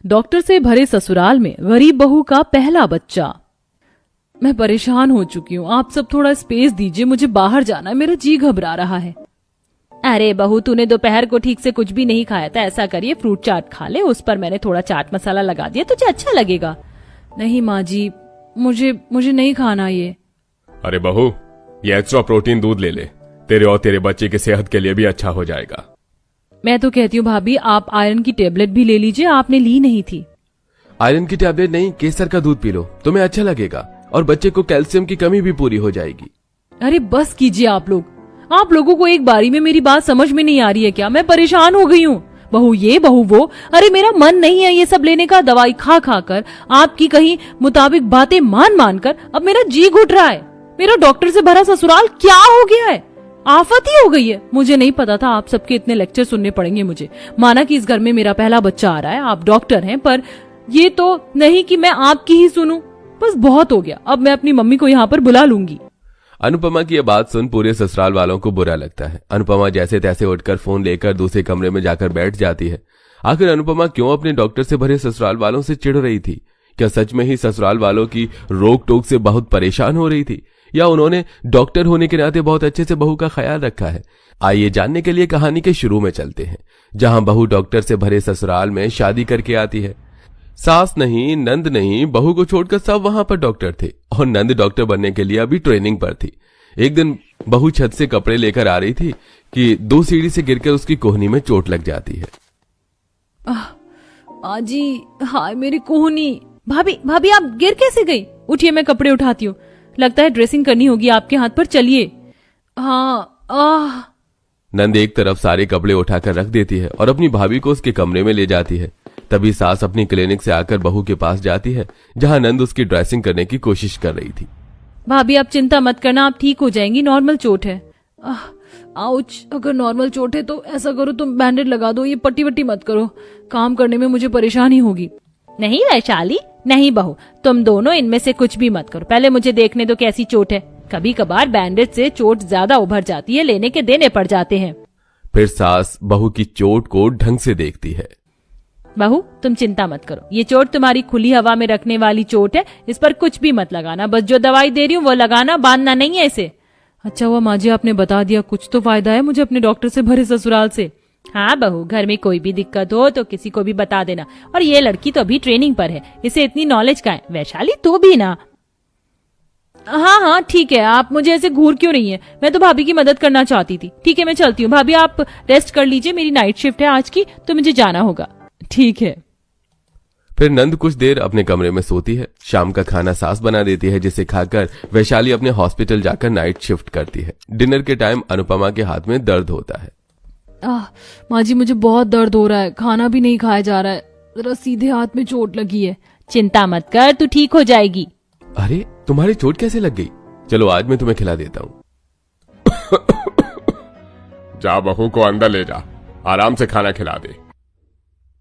Doctor से भरे ससुराल में गरीब बहू का पहला बच्चा। मैं परेशान हो चुकी हूँ, आप सब थोड़ा स्पेस दीजिए, मुझे बाहर जाना है, मेरा जी घबरा रहा है। अरे बहू, तूने दोपहर को ठीक से कुछ भी नहीं खाया था, ऐसा करिए फ्रूट चाट खा ले, उस पर मैंने थोड़ा चाट मसाला लगा दिया, तुझे अच्छा लगेगा। नहीं माँ जी, मुझे नहीं खाना ये। अरे बहू, ये एक्स्ट्रा प्रोटीन दूध ले ले, तेरे और तेरे बच्चे की सेहत के लिए भी अच्छा हो जाएगा। मैं तो कहती हूँ भाभी, आप आयरन की टेबलेट भी ले लीजिए, आपने ली नहीं थी। आयरन की टेबलेट नहीं, केसर का दूध पी लो, तुम्हें अच्छा लगेगा और बच्चे को कैल्शियम की कमी भी पूरी हो जाएगी। अरे बस कीजिए आप लोगों को एक बारी में मेरी बात समझ में नहीं आ रही है क्या? मैं परेशान हो गई हूँ। बहू ये बहू वो, अरे मेरा मन नहीं है ये सब लेने का, दवाई खा खा कर, आपकी कहीं मुताबिक बातें मान कर अब मेरा जी घुट रहा है। मेरा डॉक्टर से भरा ससुराल क्या हो गया है? आफत ही हो गई है। मुझे नहीं पता था आप सबके इतने लेक्चर सुनने पड़ेंगे मुझे। माना कि इस घर में मेरा पहला बच्चा आ रहा है, आप डॉक्टर हैं, पर ये तो नहीं कि मैं आपकी ही सुनूं। बस बहुत हो गया, अब मैं अपनी मम्मी को यहाँ पर बुला लूंगी। अनुपमा की यह बात सुन पूरे ससुराल वालों को बुरा लगता है। अनुपमा जैसे तैसे उठकर फोन लेकर दूसरे कमरे में जाकर बैठ जाती है। आखिर अनुपमा क्यों अपने डॉक्टर से भरे ससुराल वालों से चिढ़ रही थी? क्या सच में ही ससुराल वालों की रोक टोक से बहुत परेशान हो रही थी, या उन्होंने डॉक्टर होने के नाते बहुत अच्छे से बहू का ख्याल रखा है? आइए जानने के लिए कहानी के शुरू में चलते हैं, जहां बहू डॉक्टर से भरे ससुराल में शादी करके आती है। सास नहीं, नंद नहीं, बहू को छोड़कर सब वहां पर डॉक्टर थे और नंद डॉक्टर बनने के लिए अभी ट्रेनिंग पर थी। एक दिन बहू छत से कपड़े लेकर आ रही थी कि 2 सीढ़ी से गिरकर उसकी कोहनी में चोट लग जाती है। आजी, हाय मेरी कोहनी। भाभी आप गिर कैसे गई? उठिए, मैं कपड़े उठाती हूँ, लगता है ड्रेसिंग करनी होगी आपके हाथ पर, चलिए। हाँ। नंद एक तरफ सारे कपड़े उठाकर रख देती है और अपनी भाभी को उसके कमरे में ले जाती है। तभी सास अपनी क्लिनिक से आकर बहू के पास जाती है, जहां नंद उसकी ड्रेसिंग करने की कोशिश कर रही थी। भाभी आप चिंता मत करना, आप ठीक हो जाएंगी, नॉर्मल चोट है। आउच, अगर नॉर्मल चोट है तो ऐसा करो, तुम बैंडेज लगा दो, ये पट्टी वट्टी मत करो, काम करने में मुझे परेशानी होगी। नहीं वैशाली, नहीं बहू, तुम दोनों इनमें से कुछ भी मत करो, पहले मुझे देखने दो कैसी चोट है। कभी कभार बैंडेज से चोट ज्यादा उभर जाती है, लेने के देने पड़ जाते हैं। फिर सास बहू की चोट को ढंग से देखती है। बहू तुम चिंता मत करो, ये चोट तुम्हारी खुली हवा में रखने वाली चोट है, इस पर कुछ भी मत लगाना, बस जो दवाई दे रही हूँ वो लगाना, बांधना नहीं है इसे। अच्छा हुआ माँ जी आपने बता दिया, कुछ तो फायदा है मुझे अपने डॉक्टर से भरे ससुराल से। हाँ बहू, घर में कोई भी दिक्कत हो तो किसी को भी बता देना, और ये लड़की तो अभी ट्रेनिंग पर है, इसे इतनी नॉलेज का है। वैशाली तू भी ना। हाँ ठीक है, आप मुझे ऐसे घूर क्यों रही हैं? मैं तो भाभी की मदद करना चाहती थी। ठीक है मैं चलती हूँ, भाभी आप रेस्ट कर लीजिए, मेरी नाइट शिफ्ट है आज की, तो मुझे जाना होगा। ठीक है। फिर नंद कुछ देर अपने कमरे में सोती है। शाम का खाना सास बना देती है, जिसे खाकर वैशाली अपने हॉस्पिटल जाकर नाइट शिफ्ट करती है। डिनर के टाइम अनुपमा के हाथ में दर्द होता है। माँ जी मुझे बहुत दर्द हो रहा है, खाना भी नहीं खाया जा रहा है, जरा सीधे हाथ में चोट लगी है। चिंता मत कर, तू ठीक हो जाएगी। अरे तुम्हारी चोट कैसे लग गई? चलो आज मैं तुम्हें खिला देता हूँ। जा बहू को अंदर ले जा, आराम से खाना खिला दे।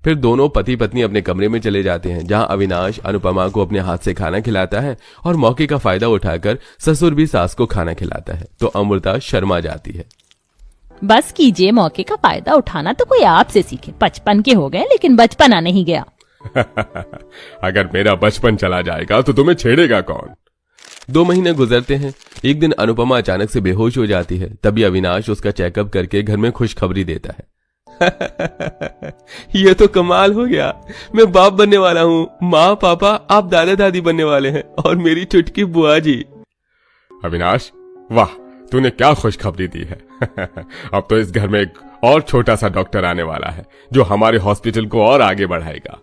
फिर दोनों पति पत्नी अपने कमरे में चले जाते हैं, जहां अविनाश अनुपमा को अपने हाथ से खाना खिलाता है और मौके का फायदा उठाकर ससुर भी सास को खाना खिलाता है, तो अमृता शर्मा जाती है। बस कीजिए, मौके का फायदा उठाना तो कोई आपसे सीखे, 55 के हो गए लेकिन बचपना नहीं गया। अगर मेरा बचपन चला जाएगा तो तुम्हें छेड़ेगा कौन? 2 महीने गुजरते हैं। एक दिन अनुपमा अचानक से बेहोश हो जाती है। तभी अविनाश उसका चेकअप करके घर में खुशखबरी देता है। ये तो कमाल हो गया, मैं बाप बनने वाला हूँ। माँ पापा आप दादा दादी बनने वाले हैं, और मेरी चुटकी बुआ जी। अविनाश वाह, तूने क्या खुशखबरी दी है। अब तो इस घर में एक और छोटा सा डॉक्टर आने वाला है, जो हमारे हॉस्पिटल को और आगे बढ़ाएगा।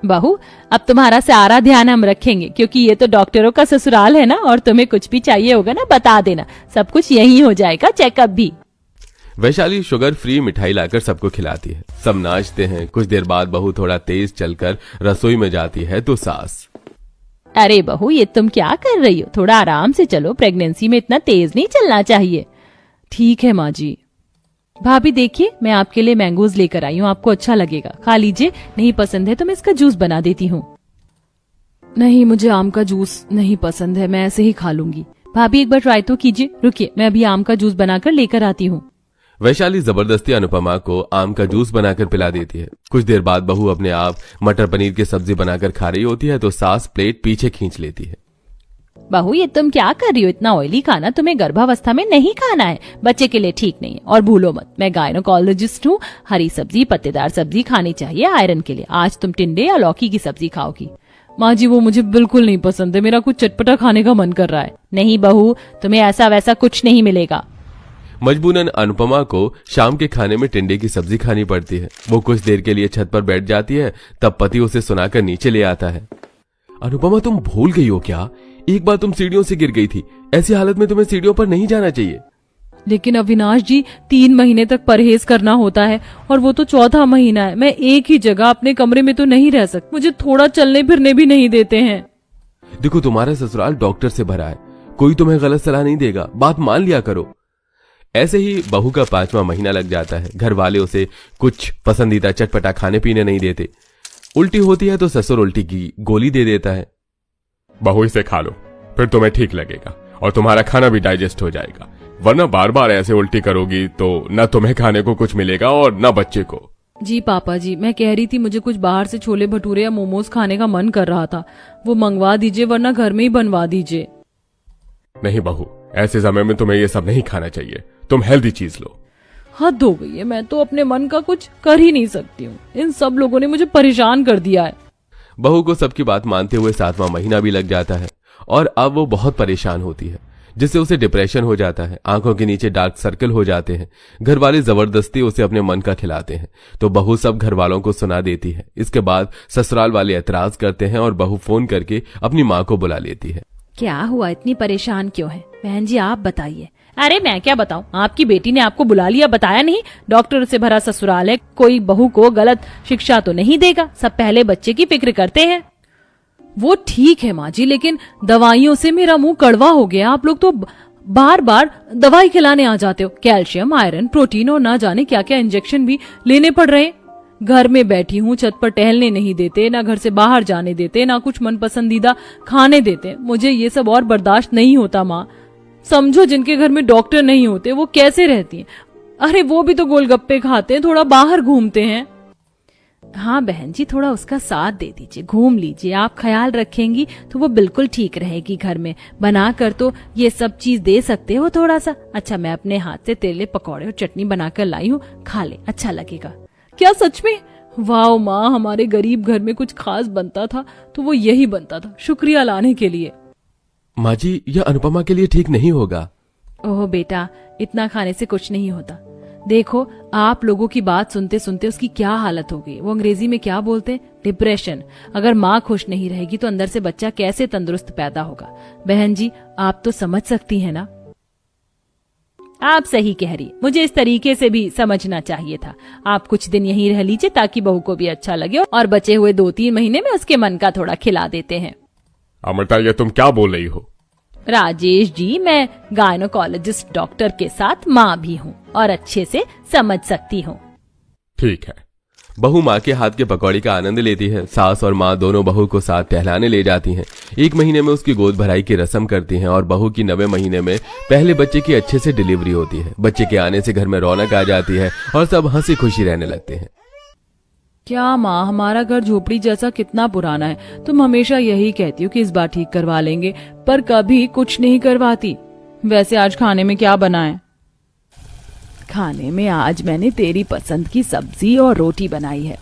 बहू अब तुम्हारा सारा ध्यान हम रखेंगे, क्योंकि ये तो डॉक्टरों का ससुराल है ना, और तुम्हें कुछ भी चाहिए होगा ना बता देना, सब कुछ यही हो जाएगा, चेकअप भी। वैशाली शुगर फ्री मिठाई लाकर सबको खिलाती है। सब नाचते हैं। कुछ देर बाद बहू थोड़ा तेज चलकर रसोई में जाती है तो सास, अरे बहू ये तुम क्या कर रही हो, थोड़ा आराम से चलो, प्रेगनेंसी में इतना तेज नहीं चलना चाहिए। ठीक है माँ जी। भाभी देखिए मैं आपके लिए मैंगोज लेकर आई हूँ, आपको अच्छा लगेगा, खा लीजिए, नहीं पसंद है तो मैं इसका जूस बना देती हूँ। नहीं मुझे आम का जूस नहीं पसंद है, मैं ऐसे ही खा लूंगी। भाभी एक बार ट्राई तो कीजिए, रुकिए मैं अभी आम का जूस बनाकर लेकर आती हूँ। वैशाली जबरदस्ती अनुपमा को आम का जूस बनाकर पिला देती है। कुछ देर बाद बहू अपने आप मटर पनीर की सब्जी बनाकर खा रही होती है तो सास प्लेट पीछे खींच लेती है। बहू, ये तुम क्या कर रही हो? इतना ऑयली खाना तुम्हें गर्भावस्था में नहीं खाना है, बच्चे के लिए ठीक नहीं है। और भूलो मत, मैं गायनोकोलॉजिस्ट हूँ। हरी सब्जी, पत्तेदार सब्जी खानी चाहिए आयरन के लिए। आज तुम टिंडे या लौकी की सब्जी खाओगी। माँ जी वो मुझे बिल्कुल नहीं पसंद है, मेरा कुछ चटपटा खाने का मन कर रहा है। नहीं बहू, तुम्हें ऐसा वैसा कुछ नहीं मिलेगा। मजबूरन अनुपमा को शाम के खाने में टिंडे की सब्जी खानी पड़ती है। वो कुछ देर के लिए छत पर बैठ जाती है, तब पति उसे सुनाकर नीचे ले आता है। अनुपमा, तुम भूल गई हो क्या? एक बार तुम सीढ़ियों से गिर गई थी। ऐसी हालत में तुम्हें सीढ़ियों पर नहीं जाना चाहिए। लेकिन अविनाश जी 3 महीने तक परहेज करना होता है और वो तो 4था महीना है। मैं एक ही जगह अपने कमरे में तो नहीं रह सकती, मुझे थोड़ा चलने फिरने भी नहीं देते हैं। देखो, तुम्हारा ससुराल डॉक्टर से भरा है, कोई तुम्हें गलत सलाह नहीं देगा, बात मान लिया करो। ऐसे ही बहू का 5वां महीना लग जाता है। घर वाले उसे कुछ पसंदीदा चटपटा खाने पीने नहीं देते। उल्टी होती है तो ससुर उल्टी की गोली दे देता है। बहू इसे खा लो, फिर तुम्हें ठीक लगेगा और तुम्हारा खाना भी डाइजेस्ट हो जाएगा। वरना बार बार ऐसे उल्टी करोगी तो न तुम्हें खाने को कुछ मिलेगा और न बच्चे को। जी पापा जी, मैं कह रही थी मुझे कुछ बाहर से छोले भटूरे या मोमोज खाने का मन कर रहा था, वो मंगवा दीजिए वरना घर में ही बनवा दीजिए। नहीं बहू, ऐसे समय में तुम्हें ये सब नहीं खाना चाहिए। तुम हेल्दी चीज लो। हद हो गई है, मैं तो अपने मन का कुछ कर ही नहीं सकती हूँ। इन सब लोगों ने मुझे परेशान कर दिया है। बहू को सबकी बात मानते हुए 7वां महीना भी लग जाता है और अब वो बहुत परेशान होती है, जिससे उसे डिप्रेशन हो जाता है। आंखों के नीचे डार्क सर्कल हो जाते हैं। घर वाले जबरदस्ती उसे अपने मन का खिलाते हैं तो बहू सब घर वालों को सुना देती है। इसके बाद ससुराल वाले एतराज करते हैं और बहू फोन करके अपनी माँ को बुला लेती है। क्या हुआ, इतनी परेशान क्यों है? बहन जी आप बताइए। अरे मैं क्या बताऊं, आपकी बेटी ने आपको बुला लिया, बताया नहीं? डॉक्टर से भरा ससुराल है, कोई बहू को गलत शिक्षा तो नहीं देगा। सब पहले बच्चे की फिक्र करते हैं। वो ठीक है माँ जी, लेकिन दवाइयों से मेरा मुंह कड़वा हो गया। आप लोग तो बार बार दवाई खिलाने आ जाते हो। कैल्शियम, आयरन, प्रोटीन और ना जाने क्या क्या इंजेक्शन भी लेने पड़ रहे हैं। घर में बैठी हूँ, छत पर टहलने नहीं देते, ना घर से बाहर जाने देते, ना कुछ मन पसंदीदा खाने देते। मुझे ये सब और बर्दाश्त नहीं होता माँ। समझो जिनके घर में डॉक्टर नहीं होते वो कैसे रहती हैं। अरे वो भी तो गोलगप्पे खाते हैं, थोड़ा बाहर घूमते हैं। हाँ बहन जी, थोड़ा उसका साथ दे दीजिए, घूम लीजिए। आप ख्याल रखेंगी तो वो बिल्कुल ठीक रहेगी। घर में बना कर तो ये सब चीज दे सकते हो थोड़ा सा। अच्छा, मैं अपने हाथ से तेरे लिए पकौड़े और चटनी बनाकर लाई हूँ, खा ले, अच्छा लगेगा। क्या सच में? वाह माँ, हमारे गरीब घर में कुछ खास बनता था तो वो यही बनता था। शुक्रिया लाने के लिए। माँ जी, यह अनुपमा के लिए ठीक नहीं होगा। ओह बेटा, इतना खाने से कुछ नहीं होता। देखो, आप लोगों की बात सुनते सुनते उसकी क्या हालत हो गई। वो अंग्रेजी में क्या बोलते हैं? डिप्रेशन। अगर माँ खुश नहीं रहेगी तो अंदर से बच्चा कैसे तंदुरुस्त पैदा होगा? बहन जी आप तो समझ सकती हैं ना। आप सही कह रही, मुझे इस तरीके से भी समझना चाहिए था। आप कुछ दिन यहीं रह लीजिए ताकि बहू को भी अच्छा लगे और बचे हुए 2-3 महीने में उसके मन का थोड़ा खिला देते हैं। अमृता, ये तुम क्या बोल रही हो? राजेश जी, मैं गायनोकोलॉजिस्ट डॉक्टर के साथ माँ भी हूँ और अच्छे से समझ सकती हूँ। ठीक है। बहू माँ के हाथ के पकौड़े का आनंद लेती है। सास और माँ दोनों बहू को साथ टहलाने ले जाती हैं। 1 महीने में उसकी गोद भराई की रस्म करती हैं और बहू की 9वें महीने में पहले बच्चे की अच्छे से डिलीवरी होती है। बच्चे के आने से घर में रौनक आ जाती है और सब हंसी खुशी रहने लगते हैं। क्या माँ, हमारा घर झोपड़ी जैसा कितना पुराना है। तुम हमेशा यही कहती हो कि इस बार ठीक करवा लेंगे, पर कभी कुछ नहीं करवाती। वैसे आज खाने में क्या बना है? खाने में आज मैंने तेरी पसंद की सब्जी और रोटी बनाई है।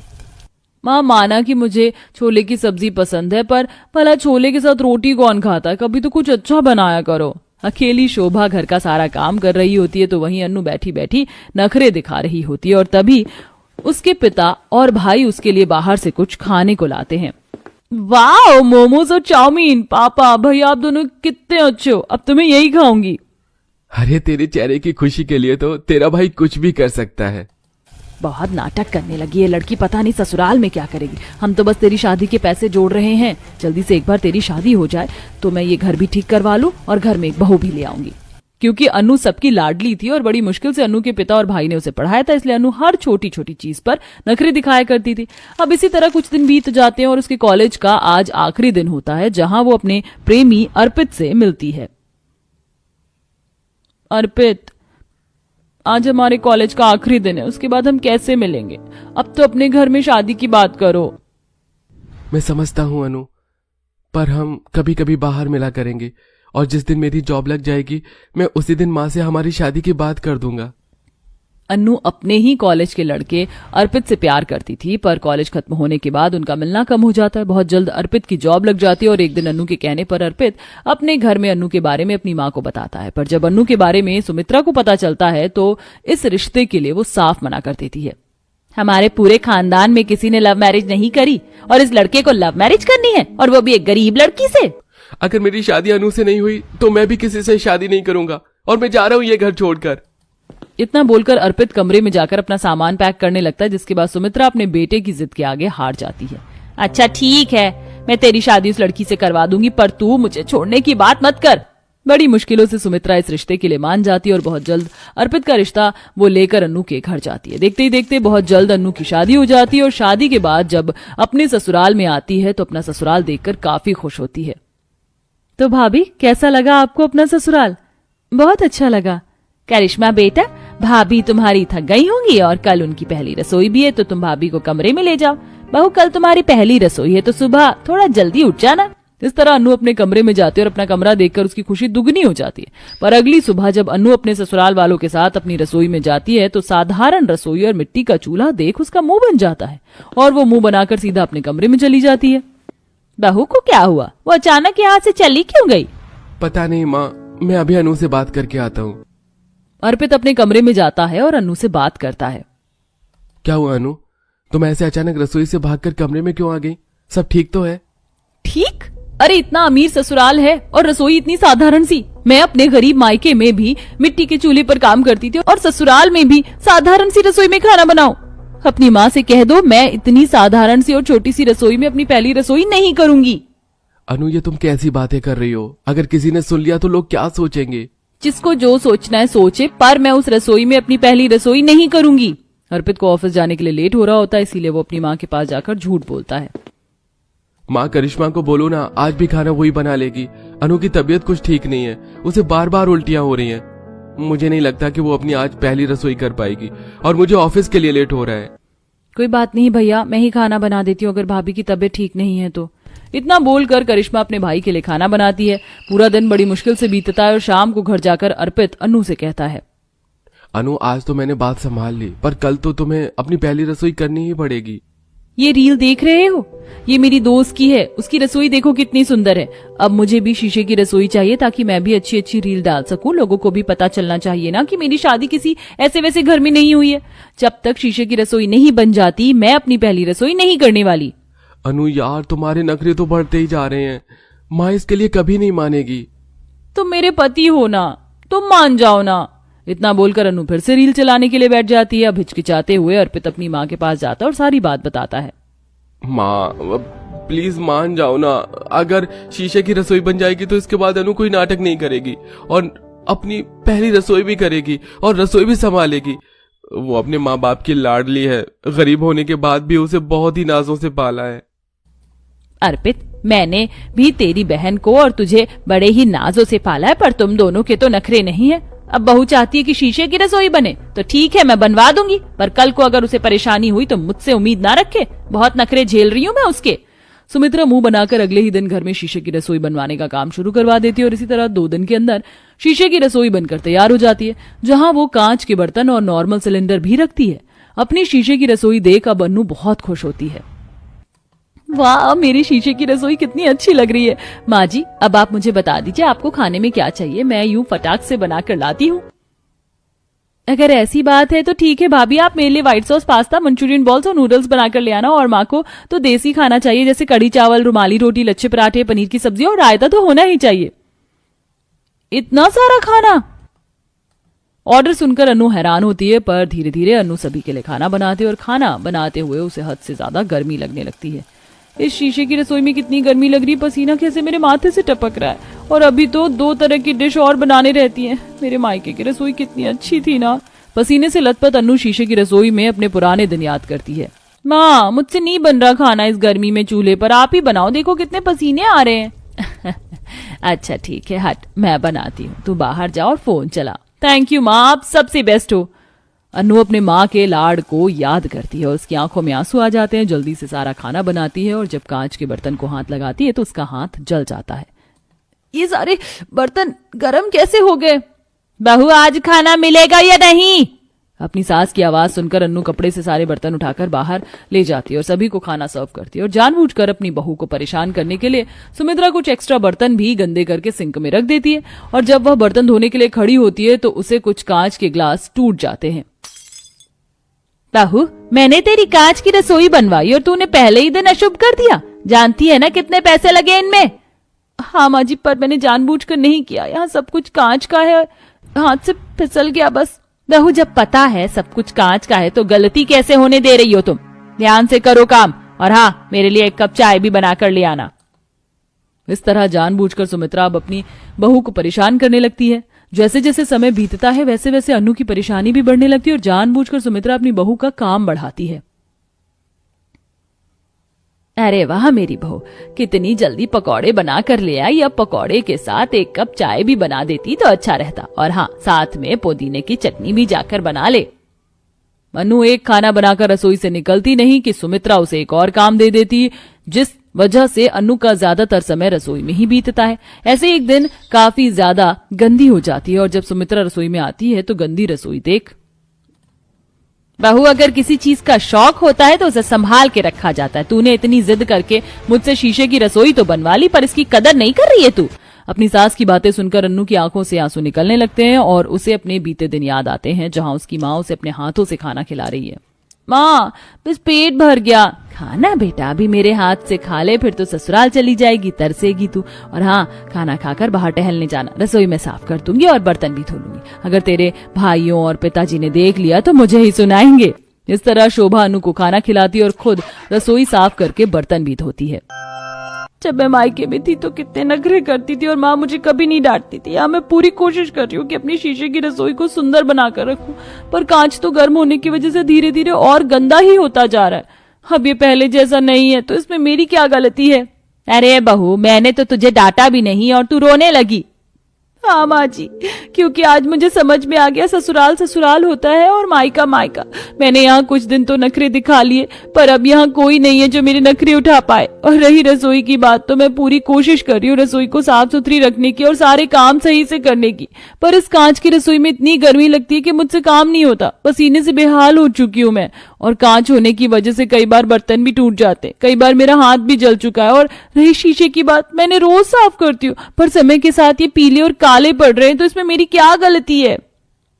माँ, माना कि मुझे छोले की सब्जी पसंद है, पर भला छोले के साथ रोटी कौन खाता है? कभी तो कुछ अच्छा बनाया करो। अकेली शोभा घर का सारा काम कर रही होती है तो वहीं अन्नू बैठी बैठी नखरे दिखा रही होती है और तभी उसके पिता और भाई उसके लिए बाहर से कुछ खाने को लाते हैं। वाह, मोमोज और चाउमीन। पापा भैया आप दोनों कितने अच्छे हो, अब तुम्हें यही खाऊंगी। अरे तेरे चेहरे की खुशी के लिए तो तेरा भाई कुछ भी कर सकता है। बहुत नाटक करने लगी है लड़की, पता नहीं ससुराल में क्या करेगी। हम तो बस तेरी शादी के पैसे जोड़ रहे हैं। जल्दी से एक बार तेरी शादी हो जाए तो मैं ये घर भी ठीक करवा लूं और घर में एक बहू भी ले आऊंगी। क्योंकि अनु सबकी लाडली थी और बड़ी मुश्किल से अनु के पिता और भाई ने उसे पढ़ाया था, इसलिए अनु हर छोटी छोटी चीज पर नखरे दिखाया करती थी। अब इसी तरह कुछ दिन बीत जाते हैं और उसके कॉलेज का आज आखिरी दिन होता है जहां वो अपने प्रेमी अर्पित से मिलती है। अर्पित, आज हमारे कॉलेज का आखिरी दिन है, उसके बाद हम कैसे मिलेंगे? अब तो अपने घर में शादी की बात करो। मैं समझता हूँ अनु, पर हम कभी कभी बाहर मिला करेंगे और जिस दिन मेरी जॉब लग जाएगी मैं उसी दिन माँ से हमारी शादी की बात कर दूंगा। अन्नू अपने ही कॉलेज के लड़के अर्पित से प्यार करती थी, पर कॉलेज खत्म होने के बाद उनका मिलना कम हो जाता है। बहुत जल्द अर्पित की जॉब लग जाती है और एक दिन अन्नू के कहने पर अर्पित अपने घर में अन्नू के बारे में अपनी माँ को बताता है। पर जब अन्नू के बारे में सुमित्रा को पता चलता है तो इस रिश्ते के लिए वो साफ मना कर देती है। हमारे पूरे खानदान में किसी ने लव मैरिज नहीं करी और इस लड़के को लव मैरिज करनी है, और वो भी एक गरीब लड़की से। अगर मेरी शादी अनु से नहीं हुई तो मैं भी किसी से शादी नहीं करूंगा और मैं जा रहा हूँ ये घर छोड़कर। इतना बोलकर अर्पित कमरे में जाकर अपना सामान पैक करने लगता है, जिसके बाद सुमित्रा अपने बेटे की जिद के आगे हार जाती है। अच्छा ठीक है, मैं तेरी शादी उस लड़की से करवा दूंगी, पर तू मुझे छोड़ने की बात मत कर। बड़ी मुश्किलों से सुमित्रा इस रिश्ते के लिए मान जाती है और बहुत जल्द अर्पित का रिश्ता वो लेकर अन्नू के घर जाती है। देखते ही देखते बहुत जल्द अन्नू की शादी हो जाती है और शादी के बाद जब अपने ससुराल में आती है तो अपना ससुराल देखकर काफी खुश होती है। तो भाभी, कैसा लगा आपको अपना ससुराल? बहुत अच्छा लगा। करिश्मा बेटा, भाभी तुम्हारी थक गई होंगी और कल उनकी पहली रसोई भी है, तो तुम भाभी को कमरे में ले जाओ। बहू, कल तुम्हारी पहली रसोई है तो सुबह थोड़ा जल्दी उठ जाना। इस तरह अन्नू अपने कमरे में जाती है और अपना कमरा देखकर उसकी खुशी दुगनी हो जाती है। पर अगली सुबह जब अन्नू अपने ससुराल वालों के साथ अपनी रसोई में जाती है तो साधारण रसोई और मिट्टी का चूल्हा देख उसका मुंह बन जाता है और वो मुंह बनाकर सीधा अपने कमरे में चली जाती है। बहू को क्या हुआ? वो अचानक यहाँ से चली क्यों गई? पता नहीं माँ, मैं अभी अनु से बात करके आता हूँ। अर्पित अपने कमरे में जाता है और अन्नू से बात करता है। क्या हुआ अनु, तुम ऐसे अचानक रसोई से भागकर कमरे में क्यों आ गई? सब ठीक तो है? ठीक? अरे इतना अमीर ससुराल है और रसोई इतनी साधारण सी। मैं अपने गरीब मायके में भी मिट्टी के चूल्हे पर काम करती थी और ससुराल में भी साधारण सी रसोई में खाना बनाऊं। अपनी माँ से कह दो मैं इतनी साधारण सी और छोटी सी रसोई में अपनी पहली रसोई नहीं करूंगी। अनु, ये तुम कैसी बातें कर रही हो? अगर किसी ने सुन लिया तो लोग क्या सोचेंगे? जिसको जो सोचना है सोचे, पर मैं उस रसोई में अपनी पहली रसोई नहीं करूंगी। अर्पित को ऑफिस जाने के लिए लेट हो रहा होता है, इसीलिए वो अपनी माँ के पास जाकर झूठ बोलता है। माँ, करिश्मा को बोलो ना, आज भी खाना वही बना लेगी। अनु की तबीयत कुछ ठीक नहीं है, उसे बार बार उल्टियां हो रही हैं। मुझे नहीं लगता कि वो अपनी आज पहली रसोई कर पाएगी और मुझे ऑफिस के लिए लेट हो रहा है। कोई बात नहीं भैया, मैं ही खाना बना देती हूँ अगर भाभी की तबीयत ठीक नहीं है तो। इतना बोलकर करिश्मा अपने भाई के लिए खाना बनाती है। पूरा दिन बड़ी मुश्किल से बीतता है और शाम को घर जाकर अर्पित अन्नू से कहता है, अनु, आज तो मैंने बात संभाल ली, पर कल तो तुम्हें अपनी पहली रसोई करनी ही पड़ेगी। ये रील देख रहे हो? ये मेरी दोस्त की है, उसकी रसोई देखो कितनी सुंदर है। अब मुझे भी शीशे की रसोई चाहिए ताकि मैं भी अच्छी अच्छी रील डाल सकूं। लोगों को भी पता चलना चाहिए ना कि मेरी शादी किसी ऐसे वैसे घर में नहीं हुई है। जब तक शीशे की रसोई नहीं बन जाती मैं अपनी पहली रसोई नहीं करने वाली। अनु यार, तुम्हारे नखरे तो बढ़ते ही जा रहे हैं। माँ इसके लिए कभी नहीं मानेगी। तुम मेरे पति हो ना, तुम मान जाओ ना। इतना बोलकर अनु फिर से रील चलाने के लिए बैठ जाती है। अब हिचकिचाते हुए अर्पित अपनी माँ के पास जाता है और सारी बात बताता है। माँ प्लीज मान जाओ ना, अगर शीशे की रसोई बन जाएगी तो इसके बाद अनु कोई नाटक नहीं करेगी और अपनी पहली रसोई भी करेगी और रसोई भी संभालेगी। वो अपने माँ बाप की लाडली है, गरीब होने के बाद भी उसे बहुत ही नाजों से पाला है। अर्पित, मैंने भी तेरी बहन को और तुझे बड़े ही नाजों से पाला है, पर तुम दोनों के तो नखरे नहीं है। अब बहू चाहती है कि शीशे की रसोई बने तो ठीक है, मैं बनवा दूंगी, पर कल को अगर उसे परेशानी हुई तो मुझसे उम्मीद ना रखे। बहुत नखरे झेल रही हूँ मैं उसके। सुमित्रा मुंह बनाकर अगले ही दिन घर में शीशे की रसोई बनवाने का काम शुरू करवा देती है और इसी तरह 2 दिन के अंदर शीशे की रसोई बनकर तैयार हो जाती है, जहां वो कांच के बर्तन और नॉर्मल सिलेंडर भी रखती है। अपनी शीशे की रसोई देख अब अन्नू बहुत खुश होती है। वाह, मेरी शीशे की रसोई कितनी अच्छी लग रही है। माँ जी, अब आप मुझे बता दीजिए आपको खाने में क्या चाहिए, मैं यूं फटाक से बनाकर लाती हूँ। अगर ऐसी बात है तो ठीक है भाभी, आप मेरे लिए white sauce pasta, Manchurian balls और नूडल्स बनाकर ले आना। और माँ को तो देसी खाना चाहिए, जैसे कड़ी चावल, रुमाली रोटी, लच्छे पराठे, पनीर की सब्जी और रायता तो होना ही चाहिए। इतना सारा खाना? ऑर्डर सुनकर अन्नू हैरान होती है, पर धीरे धीरे अन्नू सभी के लिए खाना बनाते और खाना बनाते हुए उसे हद से ज्यादा गर्मी लगने लगती है। इस शीशे की रसोई में कितनी गर्मी लग रही, पसीना कैसे मेरे माथे से टपक रहा है। और अभी तो 2 तरह की डिश और बनाने रहती हैं। मेरे मायके की रसोई कितनी अच्छी थी ना। पसीने से लथपथ अन्नू शीशे की रसोई में अपने पुराने दिन याद करती है। माँ, मुझसे नहीं बन रहा खाना इस गर्मी में चूल्हे पर, आप ही बनाओ, देखो कितने पसीने आ रहे हैं। अच्छा ठीक है, हट, मैं बनाती हूँ, तू बाहर जा और फोन चला। थैंक यू माँ, आप सबसे बेस्ट हो। अनु अपने माँ के लाड को याद करती है और उसकी आंखों में आंसू आ जाते हैं। जल्दी से सारा खाना बनाती है और जब कांच के बर्तन को हाथ लगाती है तो उसका हाथ जल जाता है। ये सारे बर्तन गरम कैसे हो गए? बहू आज खाना मिलेगा या नहीं? अपनी सास की आवाज सुनकर अन्नू कपड़े से सारे बर्तन उठाकर बाहर ले जाती है और सभी को खाना सर्व करती है और जानबूझकर अपनी बहू को परेशान करने के लिए सुमित्रा कुछ एक्स्ट्रा बर्तन भी गंदे करके सिंक में रख देती है और जब वह बर्तन धोने के लिए खड़ी होती है तो उसे कुछ कांच के ग्लास टूट जाते हैं। बहू, मैंने तेरी कांच की रसोई बनवाई और तूने पहले ही दिन अशुभ कर दिया। जानती है ना कितने पैसे लगे इनमें? हाँ माँ जी, पर मैंने जानबूझकर नहीं किया। यहाँ सब कुछ कांच का है, हाथ से फिसल गया बस। बहू, जब पता है सब कुछ कांच का है तो गलती कैसे होने दे रही हो तुम? ध्यान से करो काम, और हाँ, मेरे लिए एक कप चाय भी बनाकर ले आना। इस तरह जानबूझकर सुमित्रा अब अपनी बहू को परेशान करने लगती है। जैसे जैसे समय बीतता है वैसे वैसे अनु की परेशानी भी बढ़ने लगती है और जानबूझकर सुमित्रा अपनी बहू का काम बढ़ाती है। अरे वाह मेरी बहू, कितनी जल्दी पकौड़े बना कर ले आई। अब पकौड़े के साथ एक कप चाय भी बना देती तो अच्छा रहता, और हाँ, साथ में पुदीने की चटनी भी जाकर बना ले। अनु एक खाना बनाकर रसोई से निकलती नहीं कि सुमित्रा उसे एक और काम दे देती, जिस वजह से अनु का ज्यादातर समय रसोई में ही बीतता है। ऐसे एक दिन काफी ज्यादा गंदी हो जाती है और जब सुमित्रा रसोई में आती है तो गंदी रसोई देख। बहू, अगर किसी चीज का शौक होता है तो उसे संभाल के रखा जाता है। तूने इतनी जिद करके मुझसे शीशे की रसोई तो बनवा ली, पर इसकी कदर नहीं कर रही है तू। अपनी सास की बातें सुनकर अन्नू की आंखों से आंसू निकलने लगते हैं और उसे अपने बीते दिन याद आते हैं जहां उसकी माँ उसे अपने हाथों से खाना खिला रही है। माँ, बस पेट भर गया। खाना बेटा अभी मेरे हाथ से खा ले, फिर तो ससुराल चली जाएगी, तरसेगी तू। और हाँ, खाना खाकर बाहर टहलने जाना। रसोई में साफ कर दूंगी और बर्तन भी धो लूंगी। अगर तेरे भाइयों और पिताजी ने देख लिया तो मुझे ही सुनाएंगे। इस तरह शोभा अनु को खाना खिलाती और खुद रसोई साफ करके बर्तन भी धोती है। जब मैं मायके में थी तो कितने नखरे करती थी और माँ मुझे कभी नहीं डांटती थी। यहाँ मैं पूरी कोशिश कर रही हूँ कि अपनी शीशे की रसोई को सुंदर बनाकर रखूं, पर कांच तो गर्म होने की वजह से धीरे धीरे और गंदा ही होता जा रहा है। अब ये पहले जैसा नहीं है तो इसमें मेरी क्या गलती है? अरे बहू, मैंने तो तुझे डांटा भी नहीं और तू रोने लगी। हाँ माँ जी, क्योंकि आज मुझे समझ में आ गया ससुराल ससुराल होता है और मायका मायका। मैंने यहाँ कुछ दिन तो नखरे दिखा लिए, पर अब यहाँ कोई नहीं है जो मेरे नखरे उठा पाए। और रही रसोई की बात, तो मैं पूरी कोशिश कर रही हूँ रसोई को साफ सुथरी रखने की और सारे काम सही से करने की, पर इस कांच की रसोई में इतनी गर्मी लगती है कि मुझसे काम नहीं होता। पसीने से बेहाल हो चुकी हूँ मैं, और कांच होने की वजह से कई बार बर्तन भी टूट जाते, कई बार मेरा हाथ भी जल चुका है। और रही शीशे की बात, मैंने रोज साफ करती हूँ, पर समय के साथ ये पीले और काले पड़ रहे हैं, तो इसमें मेरी क्या गलती है?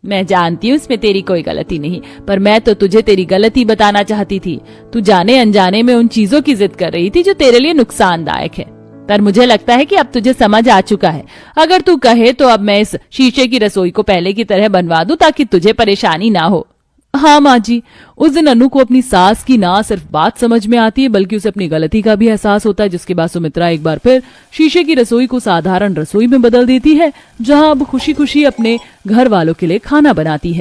मैं जानती हूँ इसमें तेरी कोई गलती नहीं, पर मैं तो तुझे तेरी गलती बताना चाहती थी। तू जाने अनजाने में उन चीजों की जिद कर रही थी जो तेरे लिए नुकसानदायक है, पर मुझे लगता है कि अब तुझे समझ आ चुका है। अगर तू कहे तो अब मैं इस शीशे की रसोई को पहले की तरह बनवा दूं ताकि तुझे परेशानी ना हो। हाँ माँ जी। उस दिन अनु को अपनी सास की ना सिर्फ बात समझ में आती है बल्कि उसे अपनी गलती का भी एहसास होता है, जिसके बाद सुमित्रा एक बार फिर शीशे की रसोई को साधारण रसोई में बदल देती है, जहां अब खुशी खुशी अपने घर वालों के लिए खाना बनाती है।